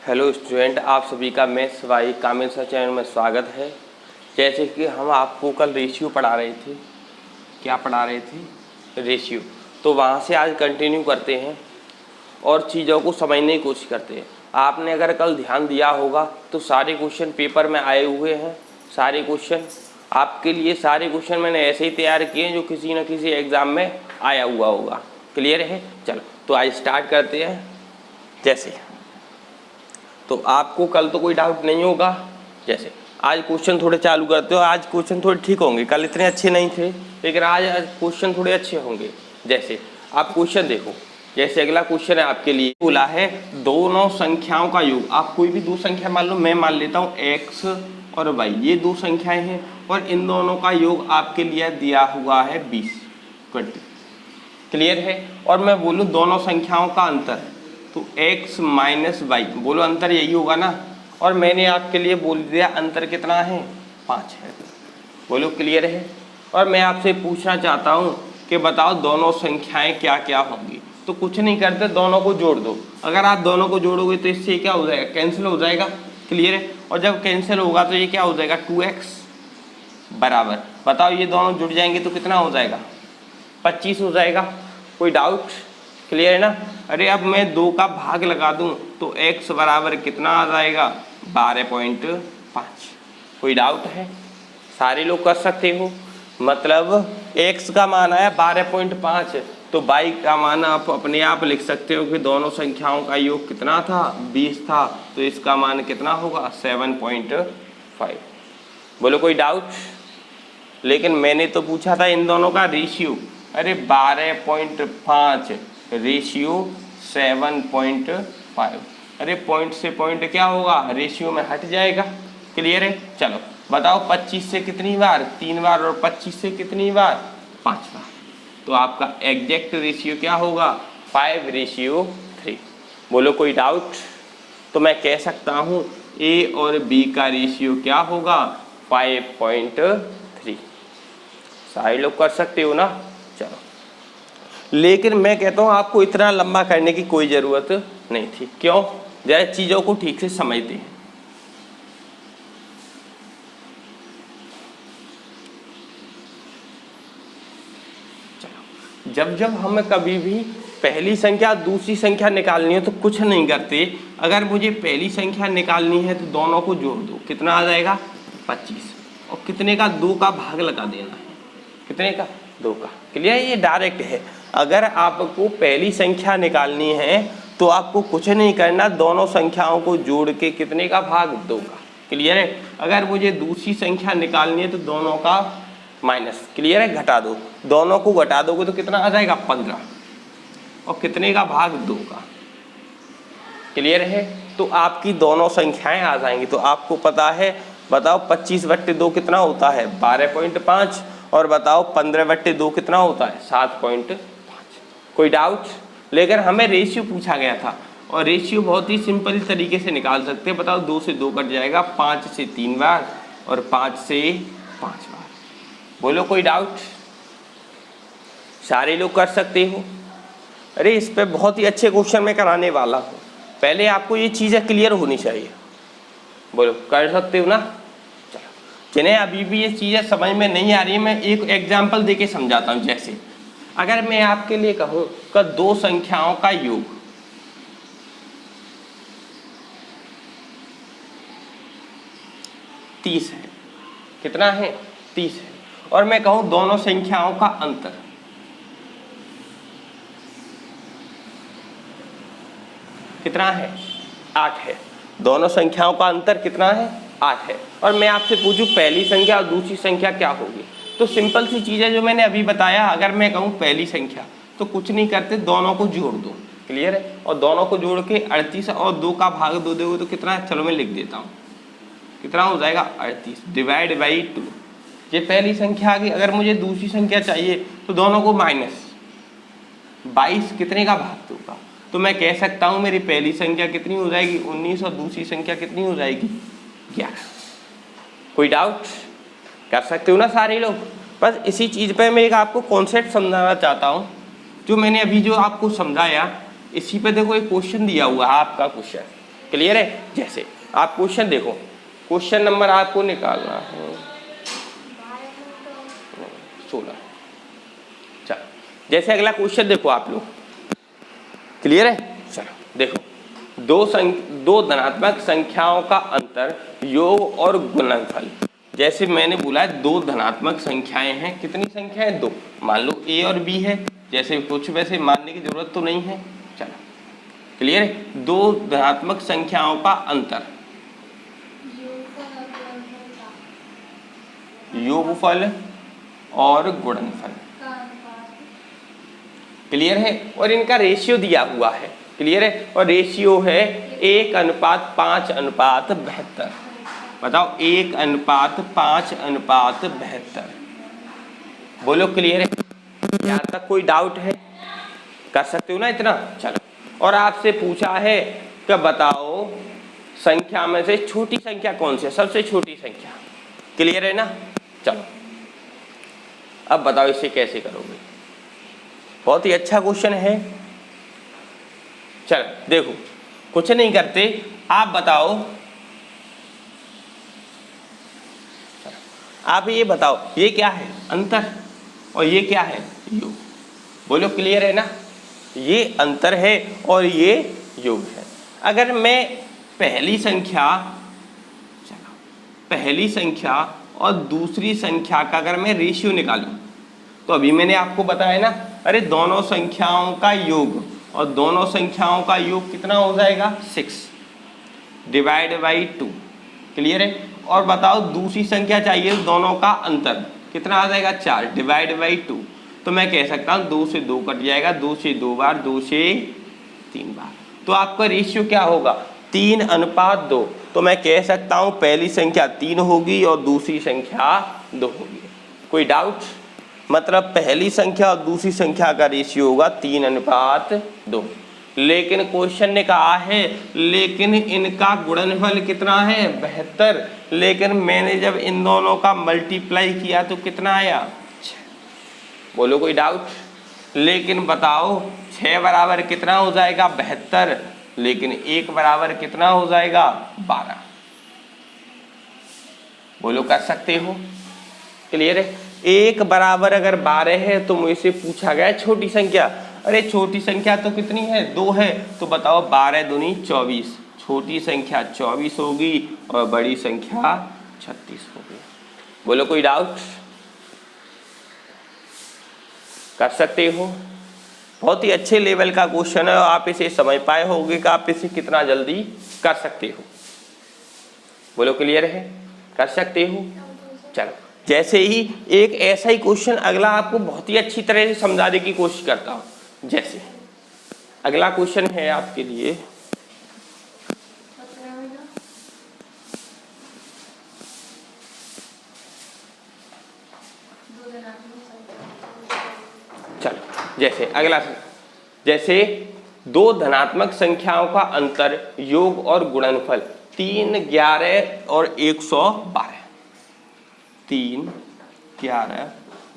Hello student, आप सभी का मैथ्स भाई कामिल सर चैनल में स्वागत है। जैसे कि हम आपको कल रेशियो पढ़ा रहे थे, क्या पढ़ा रहे थे? रेशियो। तो वहाँ से आज कंटिन्यू करते हैं और चीज़ों को समझने की कोशिश करते हैं। आपने अगर कल ध्यान दिया होगा तो सारे क्वेश्चन पेपर में आए हुए हैं। सारे क्वेश्चन आपके लिए, सारे क्वेश्चन मैंने ऐसे ही तैयार किए हैं जो किसी न किसी एग्ज़ाम में आया हुआ होगा। क्लियर है? चलो तो आज स्टार्ट करते हैं। जैसे तो आपको कल तो कोई डाउट नहीं होगा। जैसे आज क्वेश्चन थोड़े चालू करते हो, आज क्वेश्चन थोड़े ठीक होंगे, कल इतने अच्छे नहीं थे लेकिन आज क्वेश्चन थोड़े अच्छे होंगे। जैसे आप क्वेश्चन देखो, जैसे अगला क्वेश्चन है आपके लिए, बोला है दोनों संख्याओं का योग। आप कोई भी दो संख्या मान लो, मैं मान लेता हूँ x और y, ये दो संख्याएं हैं और इन दोनों का योग आपके लिए दिया हुआ है 20। क्लियर है? और मैं बोलूँ दोनों संख्याओं का अंतर, तो x माइनस वाई, बोलो अंतर यही होगा ना। और मैंने आपके लिए बोल दिया अंतर कितना है, 5 है। बोलो क्लियर है? और मैं आपसे पूछना चाहता हूँ कि बताओ दोनों संख्याएं क्या क्या होंगी। तो कुछ नहीं करते, दोनों को जोड़ दो। अगर आप दोनों को जोड़ोगे तो इससे क्या हो जाएगा, कैंसिल हो जाएगा। क्लियर है? और जब कैंसिल होगा तो ये क्या हो जाएगा, 2x बराबर, बताओ ये दोनों जुड़ जाएंगे तो कितना हो जाएगा, 25 हो जाएगा। कोई डाउट? क्लियर है ना? अरे अब मैं 2 का भाग लगा दूं तो x बराबर कितना आ जाएगा, 12.5। कोई डाउट है? सारे लोग कर सकते हो। मतलब x का मान आया 12.5, तो y का मान आप अपने आप लिख सकते हो कि दोनों संख्याओं का योग कितना था, 20 था, तो इसका मान कितना होगा, 7.5। बोलो कोई डाउट? लेकिन मैंने तो पूछा था इन दोनों का रेशियो। अरे 12.5 रेशियो 7.5। अरे पॉइंट से पॉइंट क्या होगा, रेशियो में हट जाएगा। क्लियर है? चलो बताओ 25 से कितनी बार, 3 बार, और 25 से कितनी बार, 5 बार। तो आपका एग्जैक्ट रेशियो क्या होगा, 5:3। बोलो कोई डाउट? तो मैं कह सकता हूँ ए और बी का रेशियो क्या होगा, 5.3। सारे लोग कर सकते हो ना? चलो, लेकिन मैं कहता हूँ आपको इतना लंबा करने की कोई ज़रूरत नहीं थी। क्यों? जरा चीज़ों को ठीक से समझते हैं। चलो, जब हमें कभी भी पहली संख्या दूसरी संख्या निकालनी है तो कुछ नहीं करते। अगर मुझे पहली संख्या निकालनी है तो दोनों को जोड़ दो, कितना आ जाएगा, 25, और कितने का, 2 का भाग लगा देना है। कितने का, 2 का। क्लियर? ये डायरेक्ट है। अगर आपको पहली संख्या निकालनी है तो आपको कुछ नहीं करना, दोनों संख्याओं को जोड़ के कितने का भाग, 2 का। क्लियर है? अगर मुझे दूसरी संख्या निकालनी है तो दोनों का माइनस, क्लियर है, घटा दो। दोनों को घटा दोगे तो कितना आ जाएगा, 15, और कितने का भाग, 2 का। क्लियर है? तो आपकी दोनों संख्याएं आ जाएंगी। तो आपको पता है, बताओ 25/2 कितना होता है, 12.5, और बताओ 15/2 कितना होता है, 7.5। कोई डाउट? लेकिन हमें रेशियो पूछा गया था और रेशियो बहुत ही सिंपल तरीके से निकाल सकते हैं। बताओ 2 से 2 कट जाएगा, 5 से 3 बार, और 5 से 5 बार। बोलो कोई डाउट? सारे लोग कर सकते हो। अरे इस पे बहुत ही अच्छे क्वेश्चन मैं कराने वाला हूँ, पहले आपको ये चीज़ें क्लियर होनी चाहिए। बोलो कर सकते हो ना? चलो, जिन्हें अभी भी ये चीज़ें समझ में नहीं आ रही है, मैं एक एग्जाम्पल देके समझाता हूँ। जैसे अगर मैं आपके लिए कहूँ कि दो संख्याओं का योग, तीस है, कितना है, 30 है, और मैं कहूँ दोनों संख्याओं का अंतर, कितना है, 8 है। दोनों संख्याओं का अंतर कितना है, 8 है। और मैं आपसे पूछूं पहली संख्या और दूसरी संख्या क्या होगी, तो सिंपल सी चीज़ है जो मैंने अभी बताया। अगर मैं कहूँ पहली संख्या तो कुछ नहीं करते, दोनों को जोड़ दो। क्लियर है? और दोनों को जोड़ के 38 और 2 का भाग 2 दोगे तो कितना है, चलो मैं लिख देता हूँ, कितना हो जाएगा, 38 डिवाइड बाई 2। ये पहली संख्या आ गई। अगर मुझे दूसरी संख्या चाहिए तो दोनों को माइनस 22, कितने का भाग 2 का। तो मैं कह सकता हूँ मेरी पहली संख्या कितनी हो जाएगी, 19, और दूसरी संख्या कितनी हो जाएगी, 11। कोई डाउट? कर सकते हो ना सारे लोग? बस इसी चीज़ पे मैं एक आपको कॉन्सेप्ट समझाना चाहता हूँ, जो मैंने अभी जो आपको समझाया। इसी पे देखो एक क्वेश्चन दिया हुआ है, आपका क्वेश्चन क्लियर है। जैसे आप क्वेश्चन देखो, क्वेश्चन नंबर आपको निकालना है 16। चलो जैसे अगला क्वेश्चन देखो आप लोग, क्लियर है। चलो देखो, दो धनात्मक संख्याओं का अंतर, योग और गुणनफल। जैसे मैंने बोला है दो धनात्मक संख्याएं हैं, कितनी संख्याएं? दो। मान लो ए और बी है, जैसे कुछ वैसे मानने की जरूरत तो नहीं है। चलो क्लियर है। दो धनात्मक संख्याओं का अंतर, योगफल और गुणनफल, क्लियर है। और इनका रेशियो दिया हुआ है, क्लियर है। और रेशियो है 1:5:72। बताओ 1:5:72। बोलो क्लियर है। यहाँ तक कोई डाउट है? कर सकते हो ना इतना। चलो, और आपसे पूछा है कि बताओ संख्या में से छोटी संख्या कौन सी है, सबसे छोटी संख्या। क्लियर है ना। चलो अब बताओ इसे कैसे करोगे। बहुत ही अच्छा क्वेश्चन है। चलो देखो, कुछ नहीं करते, आप बताओ, आप ये बताओ ये क्या है? अंतर। और ये क्या है? योग। बोलो क्लियर है ना। ये अंतर है और ये योग है। अगर मैं पहली संख्या और दूसरी संख्या का अगर मैं रेशियो निकालूं, तो अभी मैंने आपको बताया ना, अरे दोनों संख्याओं का योग, और दोनों संख्याओं का योग कितना हो जाएगा? 6/2। क्लियर है। और बताओ दूसरी संख्या चाहिए, दोनों का अंतर कितना आ जाएगा? 4/2। तो मैं कह सकता हूँ 2 से 2 कट जाएगा, 2 से 2 बार, 2 से 3 बार। तो आपका रेशियो क्या होगा? 3:2। तो मैं कह सकता हूँ पहली संख्या 3 होगी और दूसरी संख्या 2 होगी। कोई डाउट? मतलब पहली संख्या और दूसरी संख्या का रेशियो होगा 3:2। लेकिन क्वेश्चन ने कहा है लेकिन इनका गुणनफल कितना है? 72। लेकिन मैंने जब इन दोनों का मल्टीप्लाई किया तो कितना आया? 6। बोलो कोई डाउट? लेकिन बताओ 6 बराबर कितना हो जाएगा? 72। लेकिन 1 बराबर कितना हो जाएगा? 12। बोलो कर सकते हो? क्लियर है। 1 बराबर अगर 12 है तो मुझसे पूछा गया छोटी संख्या। अरे छोटी संख्या तो कितनी है? 2 है। तो बताओ 12 दूनी 24। छोटी संख्या 24 होगी और बड़ी संख्या 36 होगी। बोलो कोई डाउट? कर सकते हो। बहुत ही अच्छे लेवल का क्वेश्चन है और आप इसे समझ पाए होंगे कि आप इसे कितना जल्दी कर सकते हो। बोलो क्लियर है? कर सकते हो। चलो जैसे ही एक ऐसा ही क्वेश्चन अगला आपको बहुत ही अच्छी तरह से समझाने की कोशिश करता हूं। जैसे अगला क्वेश्चन है आपके लिए, चलो जैसे अगला, जैसे दो धनात्मक संख्याओं का अंतर, योग और गुणनफल 3, 11 और 112। 3, 11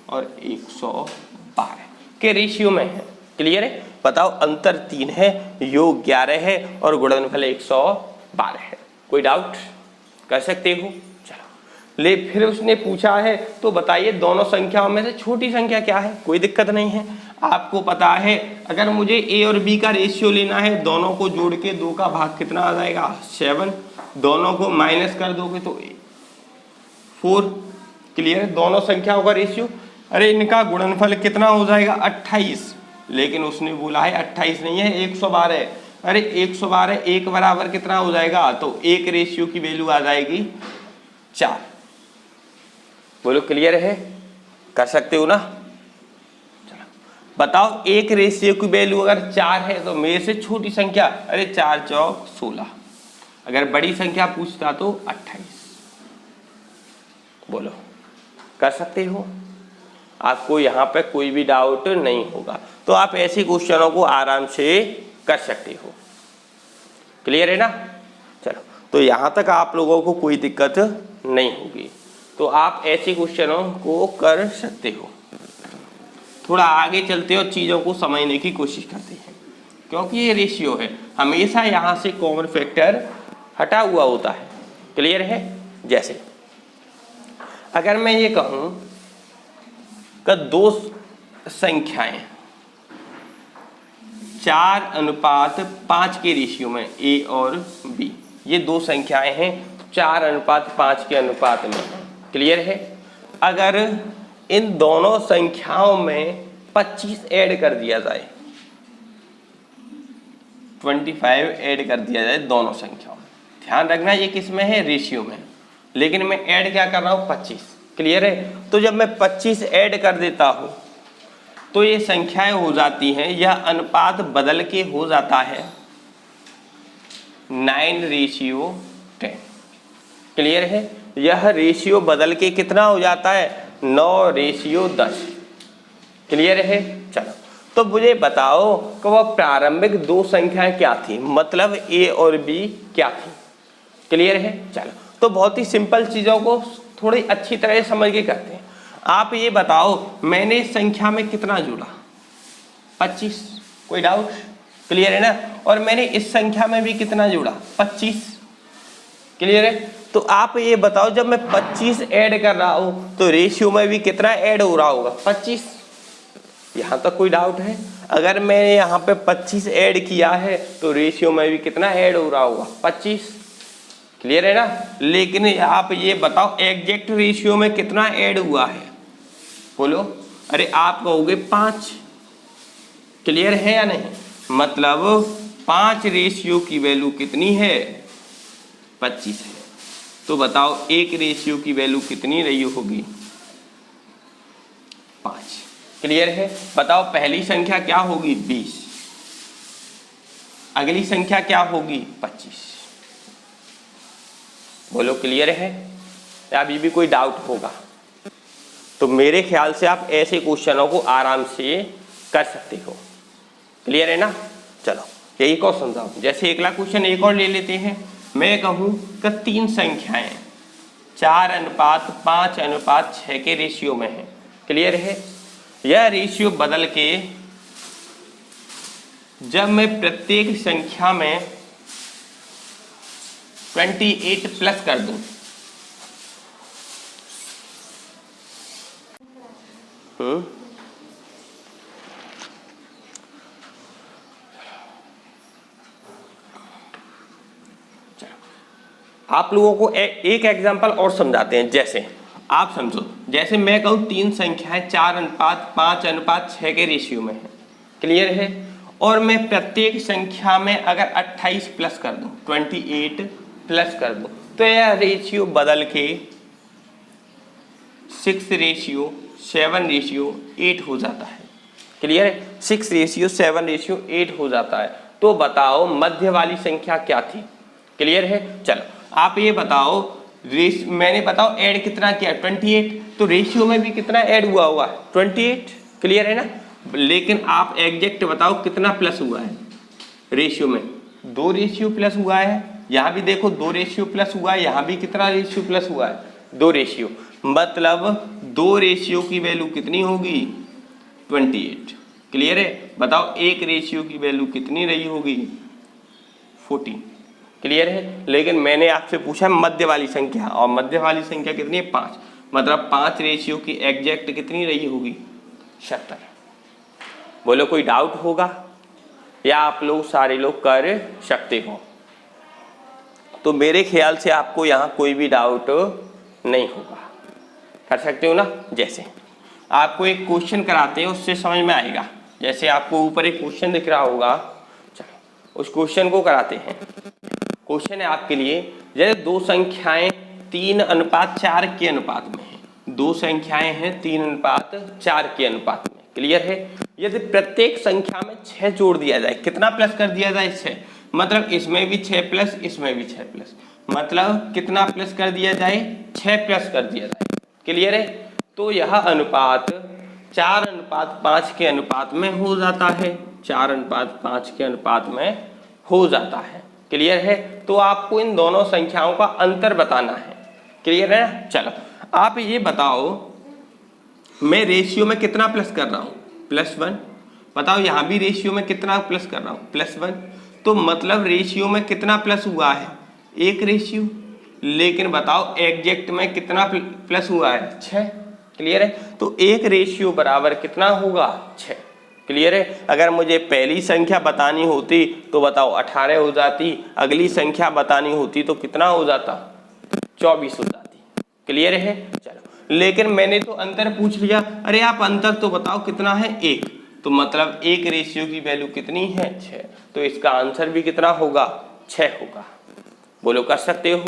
और 112 के रेशियो में है। क्लियर है। बताओ अंतर 3 है, योग 11 है और गुणनफल 112 है। कोई डाउट? कर सकते हो। चलो ले, फिर उसने पूछा है तो बताइए दोनों संख्याओं में से छोटी संख्या क्या है? कोई दिक्कत नहीं है। आपको पता है अगर मुझे ए और बी का रेशियो लेना है, दोनों को जोड़ के 2 का भाग कितना आ जाएगा? 7। दोनों को माइनस कर दोगे तो 4। क्लियर है। दोनों संख्याओं का रेशियो, अरे इनका गुणनफल कितना हो जाएगा? 28। लेकिन उसने बोला है 28 नहीं है, 112। अरे 112 1 बराबर कितना हो जाएगा? तो 1 रेशियो की वैल्यू आ जाएगी 4। बोलो क्लियर है? कर सकते हो ना। चलो बताओ 1 रेशियो की वैल्यू अगर 4 है तो मेरे से छोटी संख्या, अरे 4 चौक 16। अगर बड़ी संख्या पूछता तो 28। बोलो कर सकते हो। आपको यहाँ पे कोई भी डाउट नहीं होगा। तो आप ऐसे क्वेश्चनों को आराम से कर सकते हो। क्लियर है ना। चलो तो यहाँ तक आप लोगों को कोई दिक्कत नहीं होगी। तो आप ऐसे क्वेश्चनों को कर सकते हो। थोड़ा आगे चलते हो, चीज़ों को समझने की कोशिश करते हैं। क्योंकि ये रेशियो है, हमेशा यहाँ से कॉमन फैक्टर हटा हुआ होता है। क्लियर है? जैसे अगर मैं ये कहूँ कि दो संख्याएं 4:5 के रेशियो में ए और बी, ये दो संख्याएं हैं 4:5 के अनुपात में। क्लियर है? अगर इन दोनों संख्याओं में 25 ऐड कर दिया जाए, 25 ऐड कर दिया जाए दोनों संख्याओं में, ध्यान रखना ये किस में है? रेशियो में, लेकिन मैं ऐड क्या कर रहा हूँ? 25। क्लियर है? तो जब मैं 25 ऐड कर देता हूँ तो ये संख्याएं हो जाती हैं, यह अनुपात बदल के हो जाता है 9:10। क्लियर है? यह रेशियो बदल के कितना हो जाता है? 9:10। क्लियर है? चलो, तो मुझे बताओ कि वह प्रारंभिक दो संख्याएं क्या थी, मतलब ए और बी क्या थी। क्लियर है? चलो, तो बहुत ही सिंपल चीज़ों को थोड़ी अच्छी तरह से समझ के करते हैं। आप ये बताओ, मैंने इस संख्या में कितना जोड़ा? 25। कोई डाउट? क्लियर है ना? और मैंने इस संख्या में भी कितना जोड़ा? 25। क्लियर है? तो आप ये बताओ, जब मैं 25 ऐड कर रहा हूँ तो रेशियो में भी कितना ऐड हो रहा होगा? 25। यहाँ तक कोई डाउट है? अगर मैंने यहाँ पे 25 ऐड किया है तो रेशियो में भी कितना ऐड हो रहा होगा? 25। क्लियर है ना? लेकिन आप ये बताओ, एग्जैक्ट रेशियो में कितना ऐड हुआ है? बोलो। अरे आप कहोगे 5। क्लियर है या नहीं? मतलब 5 रेशियो की वैल्यू कितनी है? 25 है। तो बताओ एक रेशियो की वैल्यू कितनी रही होगी? 5। क्लियर है? बताओ पहली संख्या क्या होगी? 20। अगली संख्या क्या होगी? 25। बोलो क्लियर है? या अभी भी कोई डाउट होगा? तो मेरे ख्याल से आप ऐसे क्वेश्चनों को आराम से कर सकते हो। क्लियर है ना? चलो यही को समझाओ। जैसे अगला क्वेश्चन एक और ले लेते हैं। मैं कहूँ कि 3 संख्याएं 4:5:6 के रेशियो में है। क्लियर है? यह रेशियो बदल के जब मैं प्रत्येक संख्या में 28 प्लस कर दूं, आप लोगों को एक एग्जांपल और समझाते हैं। जैसे आप समझो, जैसे मैं कहूँ 3 संख्याएं 4:5:6 के रेशियो में है। क्लियर है? और मैं प्रत्येक संख्या में अगर 28 प्लस कर दूं, 28 प्लस कर दूं, तो यह रेशियो बदल के 6:7:8 हो जाता है। क्लियर है? 6:7:8 हो जाता है। तो बताओ मध्य वाली संख्या क्या थी? क्लियर है? चलो आप ये बताओ, मैंने बताओ ऐड कितना किया? 28। तो रेशियो में भी कितना ऐड हुआ हुआ है? 28। क्लियर है ना? लेकिन आप एग्जैक्ट बताओ कितना प्लस हुआ है रेशियो में? 2 रेशियो प्लस हुआ है। यहाँ भी देखो 2 रेशियो प्लस हुआ है, यहाँ भी कितना रेशियो प्लस हुआ है? 2 रेशियो। मतलब 2 रेशियो की वैल्यू कितनी होगी? 28। क्लियर है? बताओ एक रेशियो की वैल्यू कितनी रही होगी? 14। क्लियर है? लेकिन मैंने आपसे पूछा मध्य वाली संख्या, और मध्य वाली संख्या कितनी है? 5। मतलब 5 रेशियो की एग्जैक्ट कितनी रही होगी? 70। बोलो कोई डाउट होगा? या आप लोग सारे लोग कर सकते हो? तो मेरे ख्याल से आपको यहाँ कोई भी डाउट नहीं होगा। कर सकते हो ना? जैसे आपको एक क्वेश्चन कराते हैं, उससे समझ में आएगा। जैसे आपको ऊपर एक क्वेश्चन दिख रहा होगा, चलो उस क्वेश्चन को कराते हैं। क्वेश्चन है आपके लिए, जैसे 2 संख्याएं 3:4 के अनुपात में है। 2 संख्याएं हैं 3:4 के अनुपात में। क्लियर है? यदि प्रत्येक संख्या में 6 जोड़ दिया जाए, कितना प्लस कर दिया जाए? 6। मतलब इसमें भी 6 प्लस, इसमें भी 6 प्लस, मतलब कितना प्लस कर दिया जाए? 6 प्लस कर दिया जाए। क्लियर है? तो यह अनुपात 4:5 के अनुपात में हो जाता है। 4:5 के अनुपात में हो जाता है। क्लियर है? तो आपको इन दोनों संख्याओं का अंतर बताना है। क्लियर है? चलो आप ये बताओ, मैं रेशियो में कितना प्लस कर रहा हूँ? +1। बताओ यहाँ भी रेशियो में कितना प्लस कर रहा हूँ, +1, तो मतलब रेशियो में कितना प्लस हुआ है, 1 रेशियो। लेकिन बताओ एग्जैक्ट में कितना प्लस हुआ है, 6। क्लियर है, तो 1 रेशियो बराबर कितना होगा, 6। क्लियर है। अगर मुझे पहली संख्या बतानी होती तो बताओ 18 हो जाती, अगली संख्या बतानी होती तो कितना हो जाता, 24 हो जाती। क्लियर है। चलो, लेकिन मैंने तो अंतर पूछ लिया, अरे आप अंतर तो बताओ कितना है, 1, तो मतलब 1 रेशियो की वैल्यू कितनी है, 6, तो इसका आंसर भी कितना होगा, 6 होगा। बोलो कर सकते हो।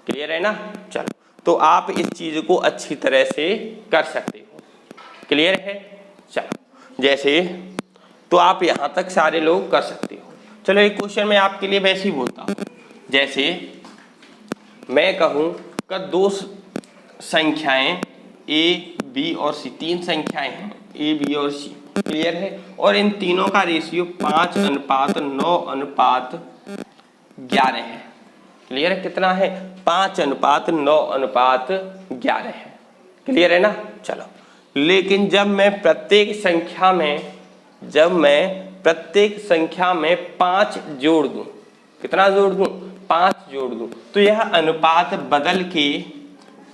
क्लियर है ना। चलो, तो आप इस चीज को अच्छी तरह से कर सकते हो। क्लियर है। चलो, जैसे तो आप यहां तक सारे लोग कर सकते हो। चलो, एक क्वेश्चन मैं आपके लिए वैसे ही बोलता हूं, जैसे मैं कहूं कि 2 संख्याएं ए, बी और सी, 3 संख्याएं हैं ए, बी और सी। क्लियर है। और इन तीनों का रेशियो 5:9:11 है। क्लियर है, कितना है, 5:9:11 है। क्लियर है ना। चलो, लेकिन जब मैं प्रत्येक संख्या में 5 जोड़ दूं, कितना जोड़ दूं, 5 जोड़ दूं, तो यह अनुपात बदल के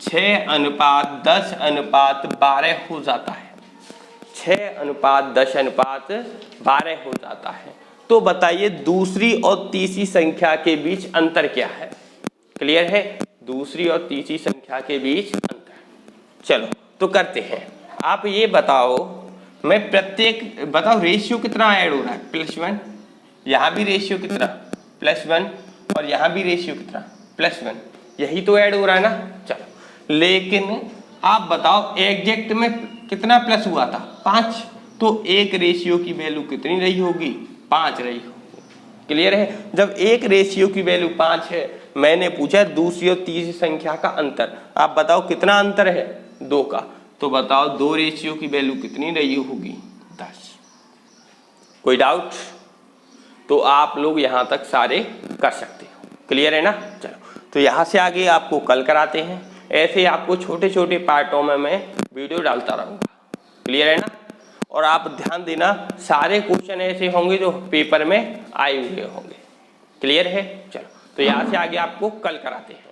6:10:12 हो जाता है। 6:10:12 हो जाता है। तो बताइए दूसरी और तीसरी संख्या के बीच अंतर क्या है। क्लियर है, दूसरी और तीसरी संख्या के बीच अंतर। चलो, तो करते हैं। आप ये बताओ, मैं बताओ रेशियो कितना ऐड हो रहा है, +1, यहाँ भी रेशियो कितना, +1, और यहाँ भी रेशियो कितना, +1, यही तो ऐड हो रहा है ना। चलो, लेकिन आप बताओ एग्जैक्ट में कितना प्लस हुआ था, 5, तो 1 रेशियो की वैल्यू कितनी रही होगी, 5 रही होगी। क्लियर है। जब 1 रेशियो की वैल्यू 5 है, मैंने पूछा दूसरी और तीसरी संख्या का अंतर, आप बताओ कितना अंतर है, 2 का, तो बताओ 2 रेशियो की वैल्यू कितनी रही होगी, 10। कोई डाउट। तो आप लोग यहां तक सारे कर सकते हो। क्लियर है ना। चलो, तो यहां से आगे आपको कल कराते हैं। ऐसे आपको छोटे छोटे पार्टों में मैं वीडियो डालता रहूंगा। क्लियर है ना। और आप ध्यान देना, सारे क्वेश्चन ऐसे होंगे जो पेपर में आए हुए होंगे। क्लियर है। चलो, तो यहाँ से आगे आपको कल कराते हैं।